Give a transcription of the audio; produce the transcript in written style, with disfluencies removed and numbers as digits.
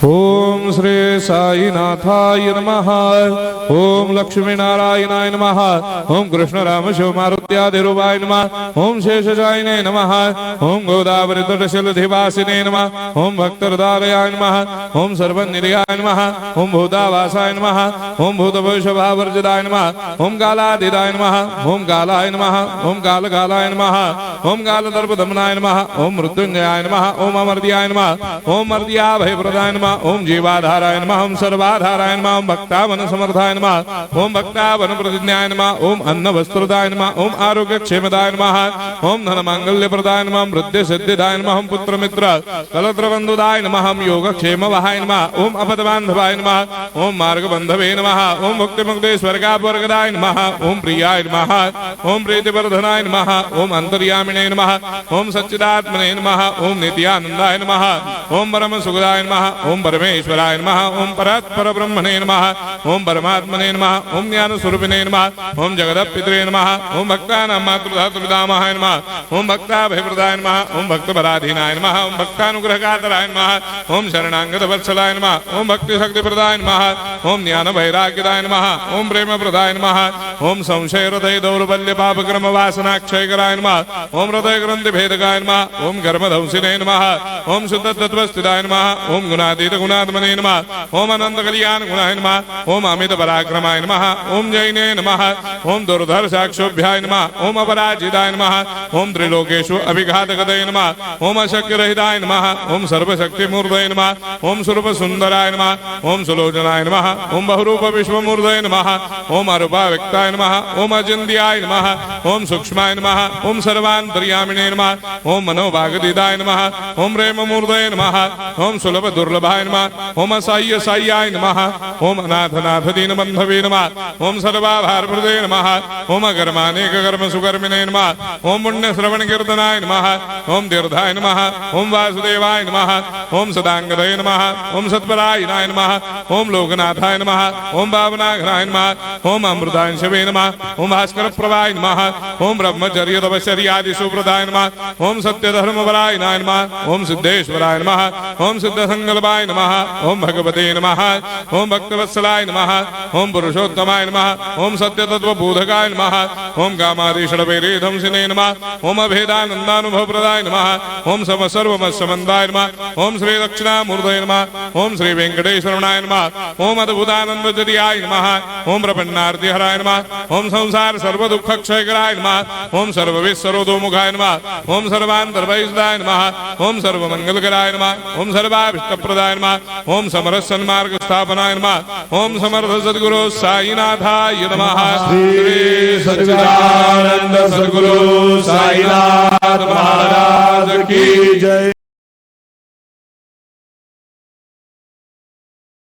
ओम श्री साईनाथाय नमः। ओम लक्ष्मी नारायणाय नमः। ओम कृष्ण राम शिव मारुत्यादिरूपाय नमः। ओम शेषजायिने नमः। ओम गोदावरी तटशिलधिवासिने नमः। ओम भक्तहृदयाय नमः। ओम सर्वनिलयाय नमः। ओम भूतावासाय नमः। ओम भूतभविष्यभावर्जिताय नमः। ओम कालातीताय नमः। ओम कालाय नमः। ओम कालकालाय नमः। ओम कालदर्पदमनाय नमः। ओम मृत्युंजयाय नमः। ओम अमर्त्याय नमः। ओम मर्त्याभयप्रदाय नमः। ओम जीवाधाराय नमः। ओम सर्वाधाराय नमः। ओम भक्तावन समर्थाय नमः। ओम भक्तावन प्रतिज्ञाय नमः। ओम अन्न वस्त्रदाय नमः। ओम आरोग्य क्षेमदाय नमः। ओम धन मांगल्य प्रदाय नमः। ओम वृद्धि सिद्धिदाय नमः। ओम पुत्र मित्र कलत्र बंधुदाय नमः। ओम योग क्षेम वहाय नमः। ओम अपद बांधवाय नमः। ओम मार्ग बंधवे नमः। ओम मुक्ति मुक्ति स्वर्गापवर्गदाय नमः। ओम प्रियाय नमः। ओम प्रीतिवर्धनाय नमः। ओम अंतर्यामिने नमः। ओम सच्चिदात्मने नमः। ओम नित्यानंदाय नमः। ओम परम सुखदाय नमः। ओम परमेश्वराय नमः। ओम परात्पर ब्रह्मणे नमः। ओम परमात्मने नमः। ओम ज्ञान स्वरूपिणे नमः। ओम जगदपितरे नमः। ओम भक्तानां मातृधातुर्पितामहाय नमः। ओम भक्ताभयप्रदाय नमः। ओम भक्तपराधीनाय नमः। ओम भक्तानुग्रहकातराय नमः। ओम शरणागत वत्सलाय नमः। ओम भक्ति शक्ति प्रदाय नमः। ओम ज्ञान वैराग्यदाय नमः। ओम प्रेम प्रदाय नमः। ओम संशय हृदय दौर्बल्य पापक्रम वासना क्षयकराय नमः। ओम हृदय ग्रंथि भेदकाय नमः। ओम कर्मधंसिने नमः। ओम शुद्ध तत्वस्थिताय नमः। ओम गुणातीत गुणात्मने नमः। ओम अनंत कल्याण गुणाय नमः। ओम अमित पराक्रमाय नमः। ओम जैने नमः। ओम दुर्धर्षाक्षोभ्याय नमः। ओम अपराजिताय नमः। ओम त्रिलोकेषु अभिघातगतये नमः। ओम अशक्यरहिताय नमः। ओम सर्वशक्तिमूर्तये नमः। ओम स्वरूप सुंदराय नमः। ओम सुलोचनाय नमः। ओम बहुरूप विश्वमूर्तये नमः। ओम अरूपाव्यक्ताय नमः। ओम अचिन्त्याय नमः। ओम सूक्ष्माय नमः। ओम सर्वान्तर्यामिने नमः। ओम मनोभागदिताय नमः। ओम प्रेममूर्तये नमः। ओम सुलभ दुर्लभाय नमः। ओम असाह्य साह्याय नमः। ओम अनाथनाथ दीनबंधवे नमः। ओम सर्वाभारप्रदे नमः। ओम अकर्मानेक कर्म सुकर्मिणे नमः। ओम पुण्य श्रवण कीर्तनाय नमः। ओम तीर्थाय नमः। ओम वासुदेवाय नमः। ओम सदांगदये नमः। ओम सत्परायणाय नमः। ओम लोकनाथाय नमः। ओम भावनाघ्नाय नमः। ओम अमृतांशवे नमः। ओम भास्कर प्रभाय नमः। ओम ब्रह्मचर्य तपश्चर्यादि सुप्रदाय नमः। ओम सत्यधर्मपरायणाय नमः। ओम सिद्धेश्वराय नमः। ओम सिद्ध संकल्पाय नमः। ओम भगवते नमः। ओम भक्तवत्सलाय नमः। ओम पुरुषोत्तमाय नमः। ओम सत्यतत्वबोधकाय नमः। ओम कामादिषडवेरेधंसिने नमः। ओम अभेदानन्दानुभवप्रदाय नमः। ओम सर्वमस्समन्दाय नमः। ओम श्री दक्षिणामूर्तये नमः। ओम श्री वेंकटेश्वरनाय नमः। ओम अद्भुतानन्दजर्याय नमः। ओम प्रपन्नार्तिहराय नमः। ओम संसार सर्वदुःखक्षयकराय नमः। ओम सर्वविस्सरोदोमुखाय नमः। ओम सर्वान्तर्वैसदाय नमः। ओम सर्वमङ्गलकराय नमः। ओम सर्वाभीष्टप्रदाय नमः। ओम समरस सन्मार्ग स्थापनाय नमः। ओम समर्थ सद्गुरु साईनाथाय नमः। श्री सच्चिदानंद सद्गुरु साईनाथ महाराज की जय।